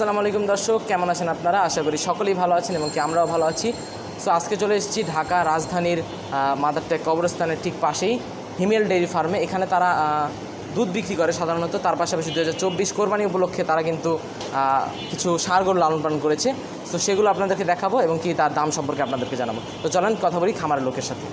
আসসালামু আলাইকুম দর্শক, কেমন আছেন আপনারা? আশা করি সকলেই ভালো আছেন এবং কি আমরাও ভালো আছি। সো আজকে চলে এসেছি ঢাকা রাজধানীর মাদারটেক কবরস্থানের ঠিক পাশেই হিমেল ডেইরি ফার্মে। এখানে তারা দুধ বিক্রি করে সাধারণত, তার পাশাপাশি 2024 কোরবানি উপলক্ষে তারা কিন্তু কিছু ষাঁড় গরু লালন পালন করেছে। তো সেগুলো আপনাদেরকে দেখাবো এবং কি তার দাম সম্পর্কে আপনাদেরকে জানাবো। তো চলেন কথা বলি খামারের লোকের সাথে।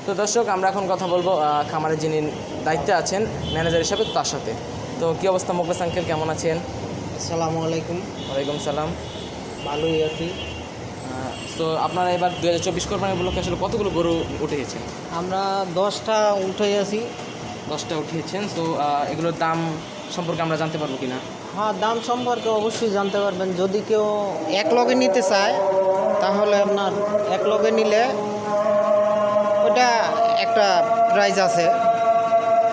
তো দর্শক, আমরা এখন কথা বলবো খামারে যিনি দায়িত্বে আছেন ম্যানেজার হিসাবে, তার সাথে। তো কী অবস্থা মোকলেস আঙ্কেল, কেমন আছেন? আসসালামু আলাইকুম। ওয়ালাইকুম সালাম। ভালোই আছি। তো আপনারা এবার 2024 কোরবানি উপলক্ষে আসলে কতগুলো গরু উঠেছেন? আমরা 10টা উঠে আছি। 10টা উঠিয়েছেন। তো এগুলোর দাম সম্পর্কে আমরা জানতে পারবো কি না? হ্যাঁ, দাম সম্পর্কে অবশ্যই জানতে পারবেন। যদি কেউ এক লগে নিতে চায় তাহলে আপনার এক লগে নিলে ওটা একটা প্রাইস আছে।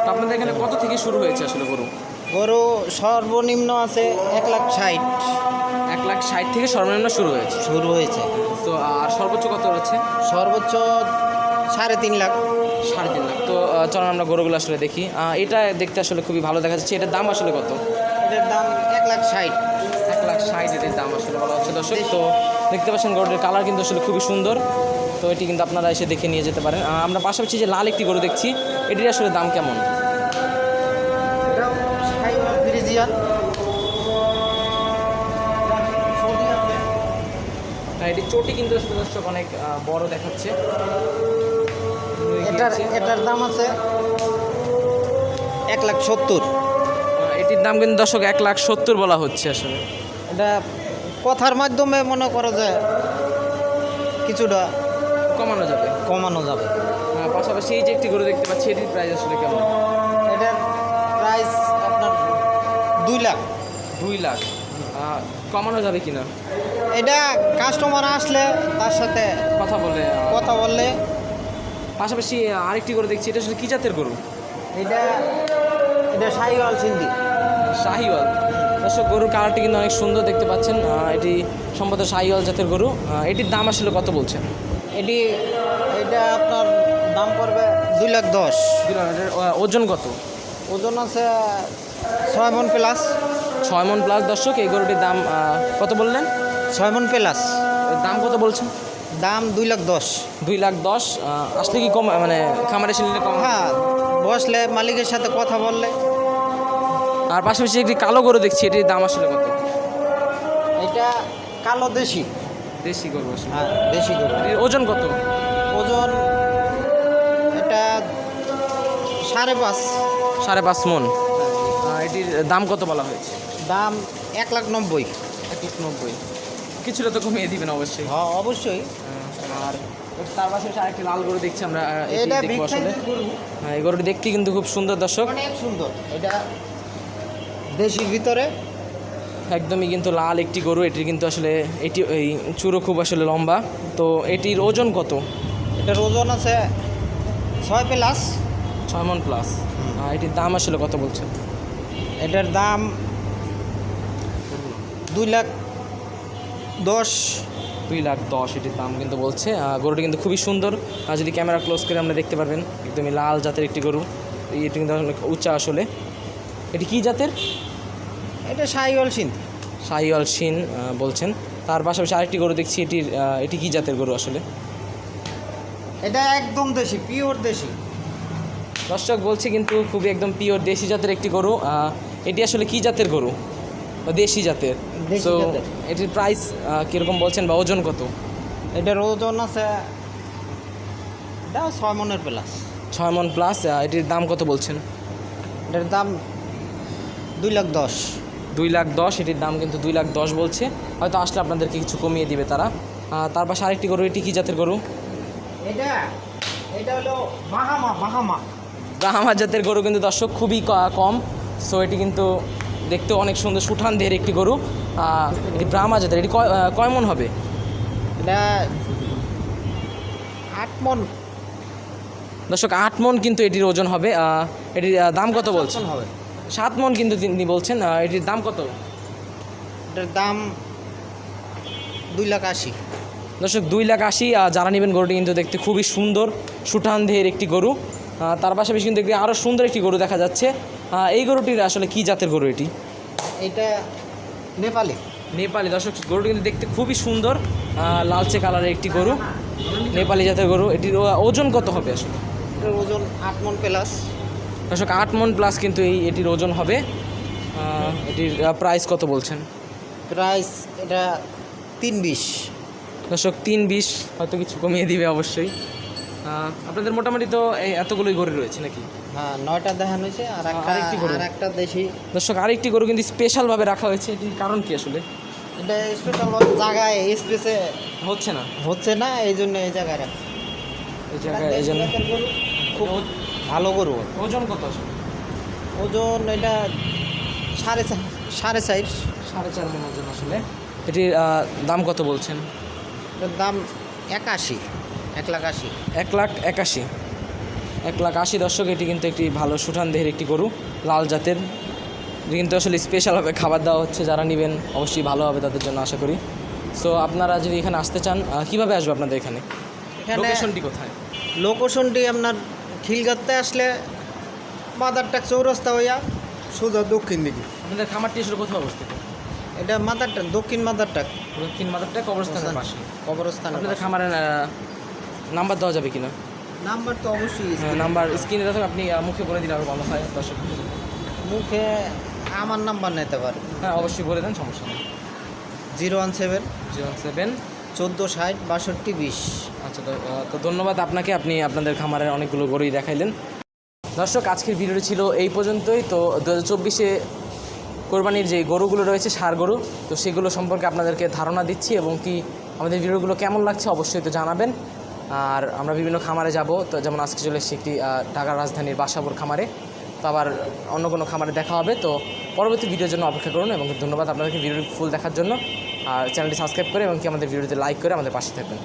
তো আপনাদের এখানে কত থেকে শুরু হয়েছে আসলে গরু? গরু সর্বনিম্ন আছে 1,60,000। 1,60,000 থেকে সর্বনিম্ন শুরু হয়েছে। তো আর সর্বোচ্চ কত হচ্ছে? সর্বোচ্চ 3.5 লাখ। 3.5 লাখ। তো চলুন আমরা গরুগুলো আসলে দেখি। এটা দেখতে আসলে খুবই ভালো দেখা যাচ্ছে। এটার দাম আসলে কত? এটার দাম 1,60,000। 1,60,000 এর দাম আসলে বলা হচ্ছে দর্শক। তো দেখতে পাচ্ছেন গরুটির কালার কিন্তু আসলে খুবই সুন্দর। তো এটি কিন্তু আপনারা এসে দেখে নিয়ে যেতে পারেন। আমরা পাশাপাশি যে লাল একটি গরু দেখছি, এটির আসলে দাম কেমন? এটাও ফ্রিজিয়ান। এটির চটি কিন্তু আসলে দর্শক অনেক বড় দেখাচ্ছে। এটার দাম আছে 1,70,000। এটির দাম কিন্তু দর্শক 1,70,000 বলা হচ্ছে আসলে। এটা কথার মাধ্যমে মনে করো যে কিছুটা কমানো যাবে। পাশাপাশি এই যে একটি গরু দেখতে পাচ্ছি, এটির প্রাইস আসলে কেমন? এটার প্রাইস আপনার 2 লাখ। 2 লাখ। কমানো যাবে কিনা? এটা কাস্টমার আসলে তার সাথে কথা বললে। পাশাপাশি আরেকটি গরু দেখছি, এটা আসলে কী জাতের গরু? এটা শাহিওয়াল সিন্ধি। শাহিওয়াল। দর্শক, গরুর কালারটি কিন্তু অনেক সুন্দর দেখতে পাচ্ছেন। এটি সম্ভবত শাহিওয়াল জাতের গরু। এটির দাম আসলে কত বলছেন? এটা আপনার দাম পড়বে 2,10,000। ওজন কত? ওজন আছে 6 মণ প্লাস। 6 মণ প্লাস। দর্শক, এই গরুটির দাম কত বললেন? 6 মণ প্লাস। দাম কত বলছেন? দাম 2,10,000। 2,10,000। আসলে কি কম, মানে খামারে এসে নিলে কম? হ্যাঁ, বসলে মালিকের সাথে কথা বললে। আর পাশাপাশি একটি কালো গরু দেখছি, এটির দাম আসলে কত? এটা কালো দেশি গরু আসলে। হ্যাঁ, দেশি গরু। এটির ওজন কত? ওজন এটা 5.5। 5.5 মণ। এটির দাম কত বলা হয়েছে? দাম 1,90,000। 1,90,000। কিছুটা তো কমিয়ে দিবেন অবশ্যই। হ্যাঁ, অবশ্যই। আর তার পাশাপাশি আরেকটি লাল গরু দেখছি আমরা, এটা দেখবো আসলে। বিখ্যাত গরু। হ্যাঁ, এই গরুটি দেখতে কিন্তু খুব সুন্দর দর্শক। অনেক সুন্দর। এটা দেশির ভিতরে একদমই কিন্তু লাল একটি গরু। এটির কিন্তু আসলে এই চুরো খুব আসলে লম্বা। তো এটির ওজন কত? এটার ওজন আছে 6 প্লাস। 6 মণ প্লাস। এটির দাম আসলে কত বলছেন? এটার দাম 2,10,000। 2,10,000 এটির দাম কিন্তু বলছে। গরুটি কিন্তু খুবই সুন্দর। যদি ক্যামেরা ক্লোজ করে আমরা দেখতে পারবেন, একদমই লাল জাতের একটি গরু। এটি কিন্তু অনেক উঁচা আসলে। এটি কী জাতের? এটা শাহিওয়াল সিন্ধি। শাহিওয়াল শিন বলছেন। তার পাশাপাশি আরেকটি গরু দেখছি, এটি কী জাতের গরু আসলে? এটা একদম দেশি, পিওর দেশি। দর্শক বলছে কিন্তু খুবই একদম পিওর দেশি জাতের একটি গরু। এটি আসলে কী জাতের গরু? দেশি জাতের। দেশি সো জাতের। এটির প্রাইস কীরকম বলছেন বা ওজন কত? এটার ওজন আছে, এটা 6 মনের প্লাস। 6 মন প্লাস। এটির দাম কত বলছেন? এটার দাম 2,10,000। 2,10,000। এটির দাম কিন্তু 2,10,000 বলছে। হয়তো আসলে আপনাদেরকে কিছু কমিয়ে দিবে তারা। তার পাশে আরেকটি গরু, এটি কী জাতের গরু? এটা হলো বাহামা। ব্রাহ্মা জাতের গরু কিন্তু দর্শক খুবই কম। সো এটি কিন্তু দেখতেও অনেক সুন্দর, সুঠান দেহের একটি গরু। এটি ব্রাহ্মা জাতের। এটি কয় মন হবে? এটা 8 মন দর্শক 8 মন কিন্তু এটির ওজন হবে। এটির দাম কত বলছেন? হবে। 7 মন কিন্তু তিনি বলছেন। এটির দাম কত? এটার দাম 2,80,000। দর্শক 2,80,000। যারা নেবেন গরুটি কিন্তু দেখতে খুবই সুন্দর, সুঠান দেহের একটি গরু। তার পাশাপাশি কিন্তু একটি আরও সুন্দর একটি গরু দেখা যাচ্ছে। এই গরুটির আসলে কী জাতের গরু এটি? এটা নেপালি। নেপালি। দর্শক গরুটি কিন্তু দেখতে খুবই সুন্দর, লালচে কালারের একটি গরু, নেপালি জাতের গরু। এটির ওজন কত হবে আসলে? এটার ওজন 8 মন প্লাস। দর্শক 8 মন প্লাস কিন্তু এটির ওজন হবে। এটির প্রাইস কত বলছেন? প্রাইস এটা 3,20,000। দর্শক 3,20,000। হয়তো কিছু কমিয়ে দিবে অবশ্যই। আপনাদের মোটামুটি তো এই এতগুলোই গরু রয়েছে নাকি? হ্যাঁ, 9টা দেখানো হয়েছে, আরেকটি গরু। আর একটা দেশি। দর্শক আরেকটি গরু কিন্তু স্পেশালভাবে রাখা হয়েছে। এটির কারণ কি আসলে? এটা স্পেশাল জায়গায় স্পেসে হচ্ছে না হচ্ছে না, এই জন্য এই জায়গায় রাখা। এই জায়গায়, এই জন্য। খুব ভালো গরু। ওজন কত আসলে? ওজন এটা 4.5 4.5 মন ওজন আসলে। এটির দাম কত বলছেন? এটার দাম 81, 1,80,000। 1,81,000। 1,80,000 দর্শক। এটি কিন্তু একটি ভালো সুঠান দেহের একটি গরু, লাল জাতের। এটি কিন্তু আসলে স্পেশালভাবে খাবার দেওয়া হচ্ছে। যারা নেবেন অবশ্যই ভালো হবে তাদের জন্য আশা করি। সো আপনারা যদি এখানে আসতে চান, কীভাবে আসবে আপনাদের এখানে? এখানে লোকেশনটি কোথায়? লোকেশনটি আপনার খিলগাঁতে আসলে মাদারটাক চৌরাস্তা হইয়া সোজা দক্ষিণ দিকে। আপনাদের খামারটি আসলে কোথায় অবস্থিত? এটা মাদারটাক, দক্ষিণ মাদারটাক, দক্ষিণ মাদারটা কবরস্থানের পাশে। কবরস্থান। আপনাদের খামারের নাম্বার দেওয়া যাবে কিনা? নাম্বার তো অবশ্যই নাম্বার স্ক্রিনে দেখো, আপনি মুখে বলে দিলে আরও ভালো হয় দর্শক। মুখে আমার নাম্বার নিতে পারে। হ্যাঁ, অবশ্যই বলে দেন, সমস্যা নেই। 017 017 1460 62 20। আচ্ছা, তো ধন্যবাদ আপনাকে। আপনি আপনাদের খামারের অনেকগুলো গরুই দেখাইলেন। দর্শক আজকের ভিডিওটি ছিল এই পর্যন্তই। তো 2024-এ কোরবানির যে গরুগুলো রয়েছে, ষাঁড় গরু, তো সেগুলো সম্পর্কে আপনাদেরকে ধারণা দিচ্ছি এবং কি আমাদের ভিডিওগুলো কেমন লাগছে অবশ্যই তো জানাবেন। আর আমরা বিভিন্ন খামারে যাব, তো যেমন আজকে চলে এসেছি একটি ঢাকার রাজধানীর বাসাবোর খামারে। তো আবার অন্য কোনো খামারে দেখা হবে। তো পরবর্তী ভিডিওর জন্য অপেক্ষা করুন এবং ধন্যবাদ আপনাদেরকে ভিডিওটি ফুল দেখার জন্য। আর চ্যানেলটি সাবস্ক্রাইব করে এবং কি আমাদের ভিডিওতে লাইক করে আমাদের পাশে থাকবেন।